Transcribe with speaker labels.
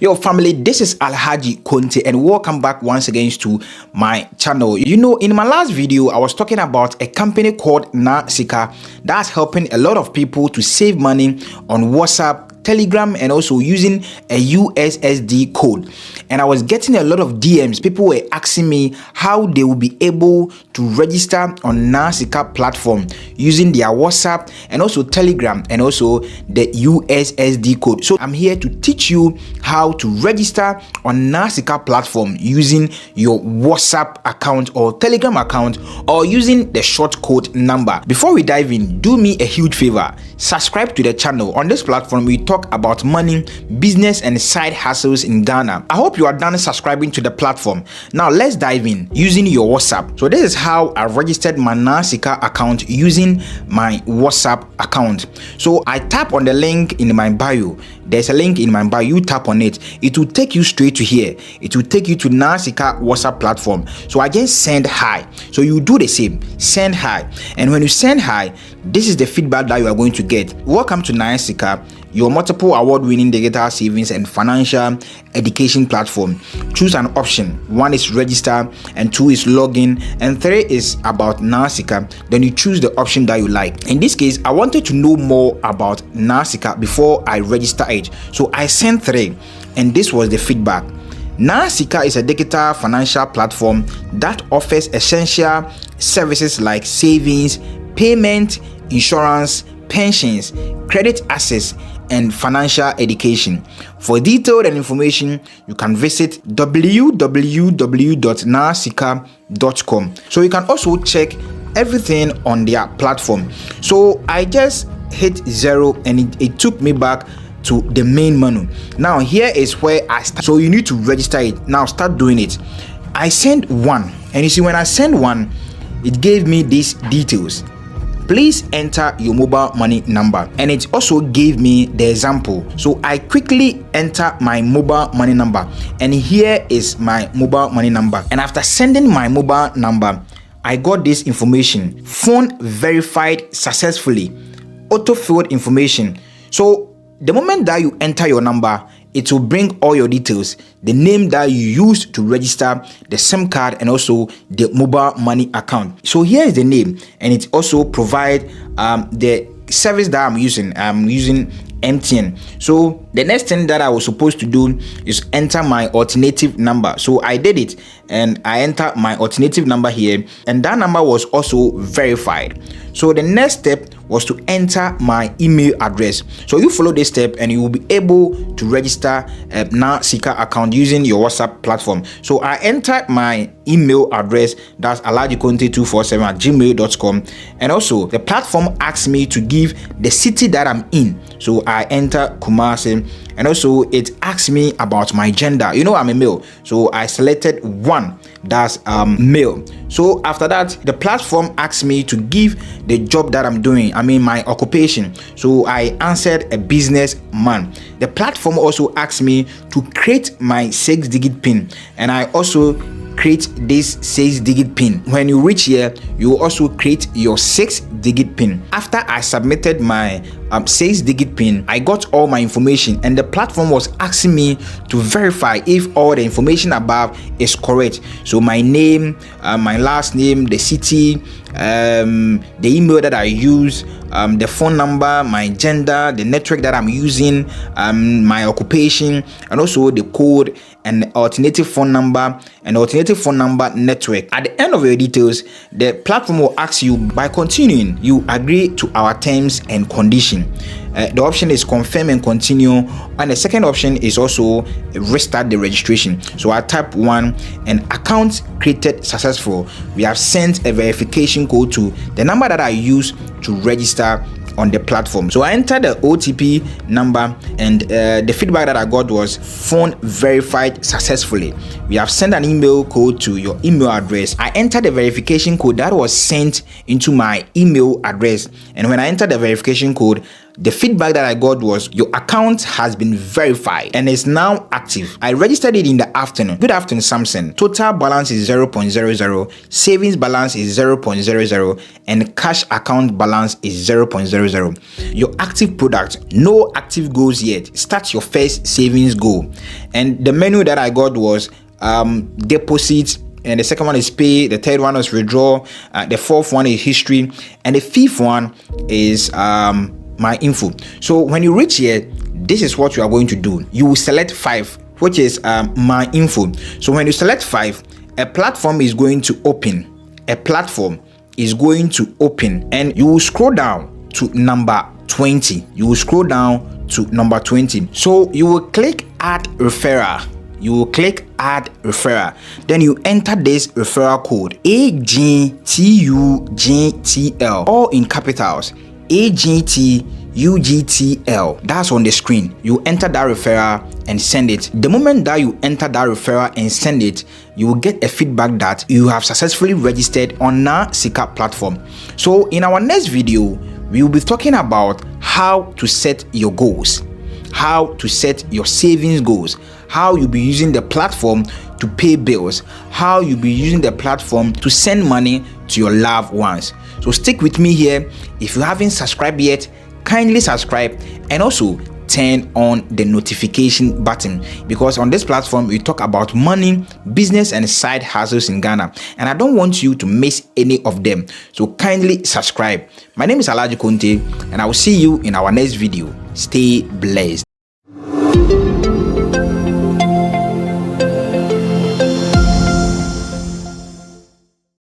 Speaker 1: Yo family, this is Alhaji Conte and welcome back once again to my channel. You know, in my last video I was talking about a company called SIKA that's helping a lot of people to save money on WhatsApp, Telegram, and also using a USSD code. And I was getting a lot of DMs. People were asking me how they will be able to register on SIKA platform using their WhatsApp and also Telegram and also the USSD code. So I'm here to teach you how to register on SIKA platform using your WhatsApp account or Telegram account or using the short code number. Before we dive in, do me a huge favor. Subscribe to the channel. On this platform, we talk about money, business, and side hustles in Ghana. I hope you are done subscribing to the platform. Now let's dive in using your WhatsApp. So this is how I registered my SIKA account using my WhatsApp account. So I tap on the link in my bio. There's a link in my bio. You tap on it. It will take you straight to here. It will take you to SIKA WhatsApp platform. So I just send hi. So you do the same. Send hi. And when you send hi, this is the feedback that you are going to get. Welcome to SIKA, your multiple award-winning digital savings and financial education platform. Choose an option. 1 is register, and 2 is login, and 3 is about SIKA. Then you choose the option that you like. In this case, I wanted to know more about SIKA before I register it. So I sent 3, and this was the feedback. SIKA is a digital financial platform that offers essential services like savings, payment, insurance, pensions, credit access, and financial education. For detailed information, you can visit www.nasika.com. So you can also check everything on their platform. So I just hit 0 and it took me back to the main menu. Now here is where I start. So you need to register it. Now start doing it. I sent 1, and you see when I send 1, it gave me these details. Please enter your mobile money number, and it also gave me the example. So I quickly enter my mobile money number, and here is my mobile money number. And after sending my mobile number, I got this information: phone verified successfully, auto-filled information. So the moment that you enter your number, it will bring all your details, the name that you used to register, the SIM card, and also the mobile money account. So here is the name, and it also provide the service that I'm using. I'm using MTN. So the next thing that I was supposed to do is enter my alternative number. So I did it, and I entered my alternative number here, and that number was also verified. So the next step was to enter my email address. So you follow this step and you will be able to register a SIKA account using your WhatsApp platform. So I entered my email address, that's alajiconte247@gmail.com, and also the platform asked me to give the city that I'm in. So I enter Kumasi, and also it asked me about my gender. You know, I'm a male, so I selected 1, that's male. So after that, the platform asked me to give the job that I'm doing, I mean my occupation. So I answered a businessman. The platform also asked me to create my 6-digit PIN, and I also create this 6-digit PIN. When you reach here, you will also create your 6-digit PIN. After I submitted my 6-digit PIN, I got all my information, and the platform was asking me to verify if all the information above is correct. So my name, my last name, the city, the email that I use, the phone number, my gender, the network that I'm using, my occupation, and also the code and the alternative phone number and alternative phone number network. At the end of your details, the platform will ask you, by continuing, you agree to our terms and condition. The option is confirm and continue, and the second option is also restart the registration. So I type 1, and account created successful. We have sent a verification code to the number that I use to register on the platform. So I entered the OTP number, and the feedback that I got was phone verified successfully. We have sent an email code to your email address. I entered the verification code that was sent into my email address, and when I entered the verification code, The feedback that I got was your account has been verified and is now active. I registered it in the afternoon. Good afternoon, Samson. Total balance is 0.00, savings balance is 0.00, and cash account balance is 0.00. Your active product, no active goals yet. Start your first savings goal. And the menu that I got was deposit, and the second one is pay, the third one is withdraw, the fourth one is history, and the fifth one is my info. So when you reach here, this is what you are going to do. You will select 5, which is my info. So when you select 5, a platform is going to open. And you will scroll down to number 20. So you will click add referral. Then you enter this referral code AGTUGTL, all in capitals. AGTUGTL. That's on the screen. You enter that referral and send it. The moment that you enter that referral and send it, you will get a feedback that you have successfully registered on NAA SIKA platform. So in our next video, we will be talking about how to set your goals, how to set your savings goals, how you'll be using the platform to pay bills, how you'll be using the platform to send money to your loved ones. So stick with me here. If you haven't subscribed yet, kindly subscribe and also turn on the notification button, because on this platform we talk about money, business and side hustles in Ghana, and I don't want you to miss any of them. So kindly subscribe. My name is AGTUGTL and I will see you in our next video. Stay blessed.